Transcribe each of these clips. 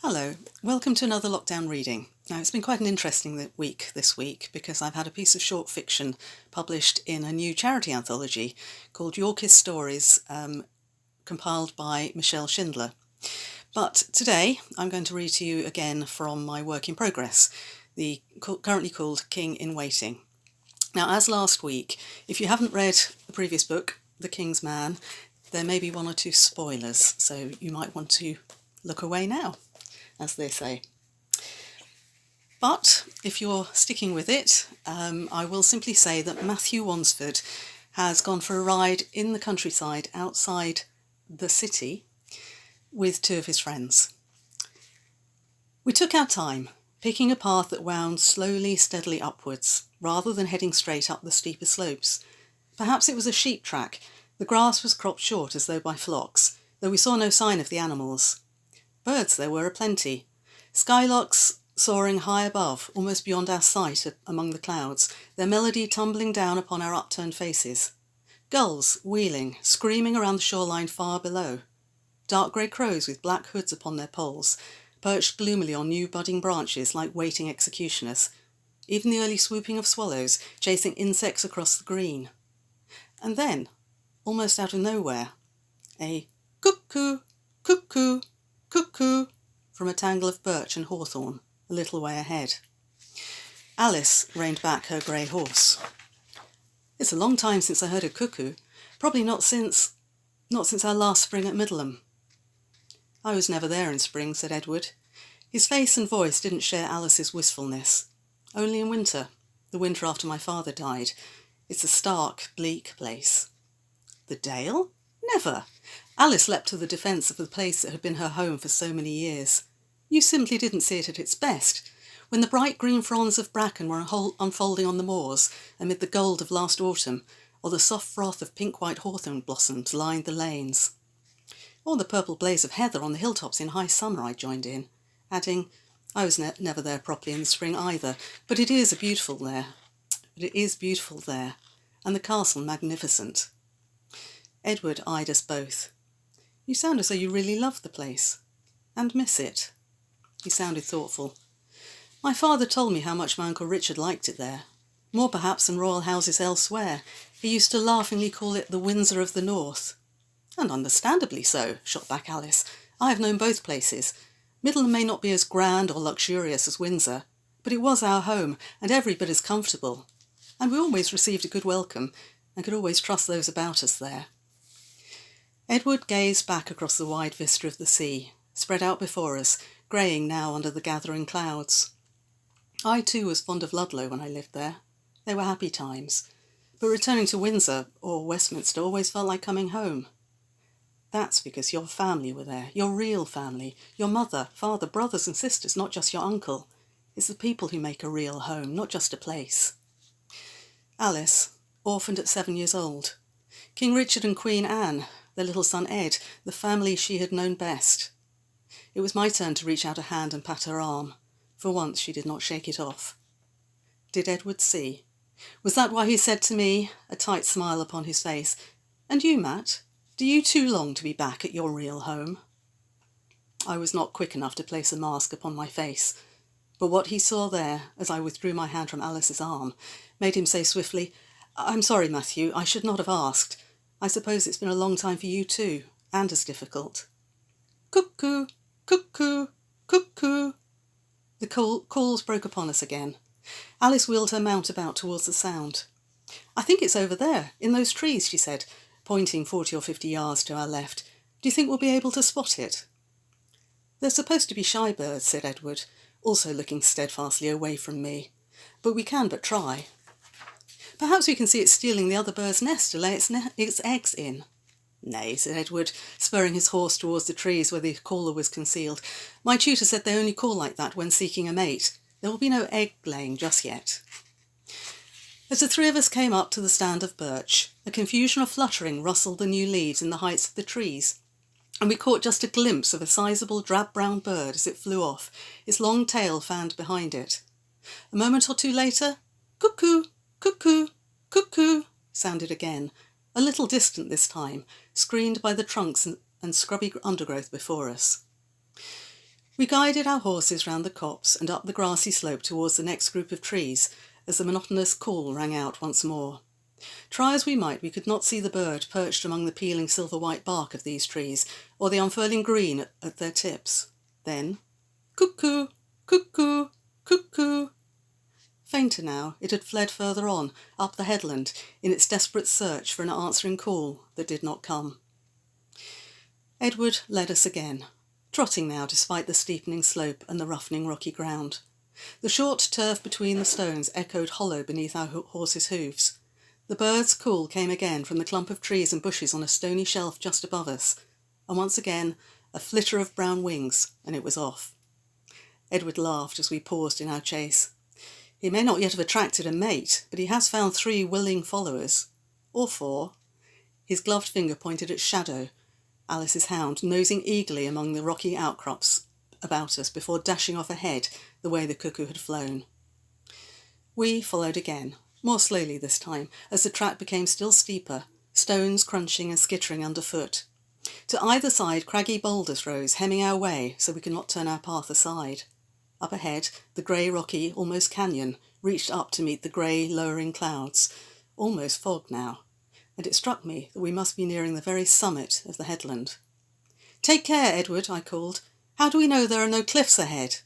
Hello, welcome to another lockdown reading. Now, it's been quite an interesting week this week because I've had a piece of short fiction published in a new charity anthology called Yorkist Stories, compiled by Michelle Schindler. But today I'm going to read to you again from my work in progress, currently called King in Waiting. Now, as last week, if you haven't read the previous book, The King's Man, there may be one or two spoilers, so you might want to look away now, as they say. But if you're sticking with it, I will simply say that Matthew Wansford has gone for a ride in the countryside outside the city with two of his friends. We took our time, picking a path that wound slowly, steadily upwards, rather than heading straight up the steeper slopes. Perhaps it was a sheep track. The grass was cropped short as though by flocks, though we saw no sign of the animals. Birds there were aplenty. Skylarks soaring high above, almost beyond our sight among the clouds, their melody tumbling down upon our upturned faces. Gulls wheeling, screaming around the shoreline far below. Dark grey crows with black hoods upon their poles, perched gloomily on new budding branches like waiting executioners. Even the early swooping of swallows, chasing insects across the green. And then, almost out of nowhere, a cuckoo, cuckoo, cuckoo from a tangle of birch and hawthorn a little way ahead. Alice reined back her grey horse. It's a long time since I heard a cuckoo, probably not since our last spring at Middleham. I was never there in spring, said Edward. His face and voice didn't share Alice's wistfulness. Only in winter, the winter after my father died. It's a stark, bleak place. The Dale? Never! Alice leapt to the defence of the place that had been her home for so many years. You simply didn't see it at its best. When the bright green fronds of bracken were unfolding on the moors amid the gold of last autumn, or the soft froth of pink-white hawthorn blossoms lined the lanes. Or the purple blaze of heather on the hilltops in high summer, I joined in, adding, I was never there properly in the spring either, but it is beautiful there, and the castle magnificent. Edward eyed us both. You sound as though you really love the place, and miss it. He sounded thoughtful. My father told me how much my Uncle Richard liked it there, more perhaps than royal houses elsewhere. He used to laughingly call it the Windsor of the North. And understandably so, shot back Alice. I have known both places. Middleham may not be as grand or luxurious as Windsor, but it was our home, and every bit as comfortable. And we always received a good welcome, and could always trust those about us there. Edward gazed back across the wide vista of the sea, spread out before us, greying now under the gathering clouds. I too was fond of Ludlow when I lived there. They were happy times. But returning to Windsor or Westminster always felt like coming home. That's because your family were there, your real family, your mother, father, brothers and sisters, not just your uncle. It's the people who make a real home, not just a place. Alice, orphaned at 7 years old. King Richard and Queen Anne, their little son Ed, the family she had known best. It was my turn to reach out a hand and pat her arm. For once she did not shake it off. Did Edward see? Was that why he said to me, a tight smile upon his face, "And you, Matt, do you too long to be back at your real home?" I was not quick enough to place a mask upon my face, but what he saw there, as I withdrew my hand from Alice's arm, made him say swiftly, "I'm sorry, Matthew, I should not have asked. I suppose it's been a long time for you too, and as difficult." Cuckoo, cuckoo, cuckoo. The calls broke upon us again. Alice wheeled her mount about towards the sound. "I think it's over there, in those trees," she said, pointing 40 or 50 yards to our left. "Do you think we'll be able to spot it?" "They're supposed to be shy birds," said Edward, also looking steadfastly away from me. "But we can but try." "Perhaps we can see it stealing the other bird's nest to lay its eggs in." "Nay," said Edward, spurring his horse towards the trees where the caller was concealed. "My tutor said they only call like that when seeking a mate. There will be no egg-laying just yet." As the three of us came up to the stand of birch, a confusion of fluttering rustled the new leaves in the heights of the trees, and we caught just a glimpse of a sizable drab-brown bird as it flew off, its long tail fanned behind it. A moment or two later, cuckoo, cuckoo, cuckoo, sounded again, a little distant this time, screened by the trunks and scrubby undergrowth before us. We guided our horses round the copse and up the grassy slope towards the next group of trees as the monotonous call rang out once more. Try as we might, we could not see the bird perched among the peeling silver-white bark of these trees, or the unfurling green at their tips. Then, cuckoo, cuckoo, cuckoo. Fainter now, it had fled further on, up the headland, in its desperate search for an answering call that did not come. Edward led us again, trotting now despite the steepening slope and the roughening rocky ground. The short turf between the stones echoed hollow beneath our horses' hoofs. The bird's call came again from the clump of trees and bushes on a stony shelf just above us, and once again a flitter of brown wings, and it was off. Edward laughed as we paused in our chase. He may not yet have attracted a mate, but he has found 3 willing followers. Or 4. His gloved finger pointed at Shadow, Alice's hound, nosing eagerly among the rocky outcrops about us before dashing off ahead the way the cuckoo had flown. We followed again, more slowly this time, as the track became still steeper, stones crunching and skittering underfoot. To either side, craggy boulders rose, hemming our way so we could not turn our path aside. Up ahead, the grey, rocky, almost canyon reached up to meet the grey, lowering clouds, almost fog now, and it struck me that we must be nearing the very summit of the headland. "Take care, Edward," I called. "How do we know there are no cliffs ahead?"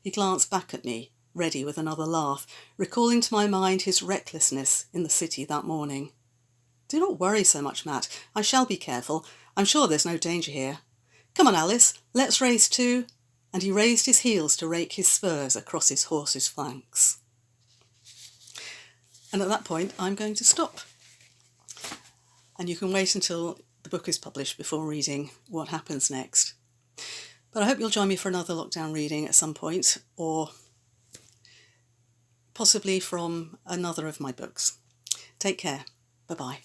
He glanced back at me, ready with another laugh, recalling to my mind his recklessness in the city that morning. "Do not worry so much, Matt. I shall be careful. I'm sure there's no danger here. Come on, Alice, let's race to—" And he raised his heels to rake his spurs across his horse's flanks. And at that point, I'm going to stop. And you can wait until the book is published before reading what happens next. But I hope you'll join me for another lockdown reading at some point, or possibly from another of my books. Take care. Bye-bye.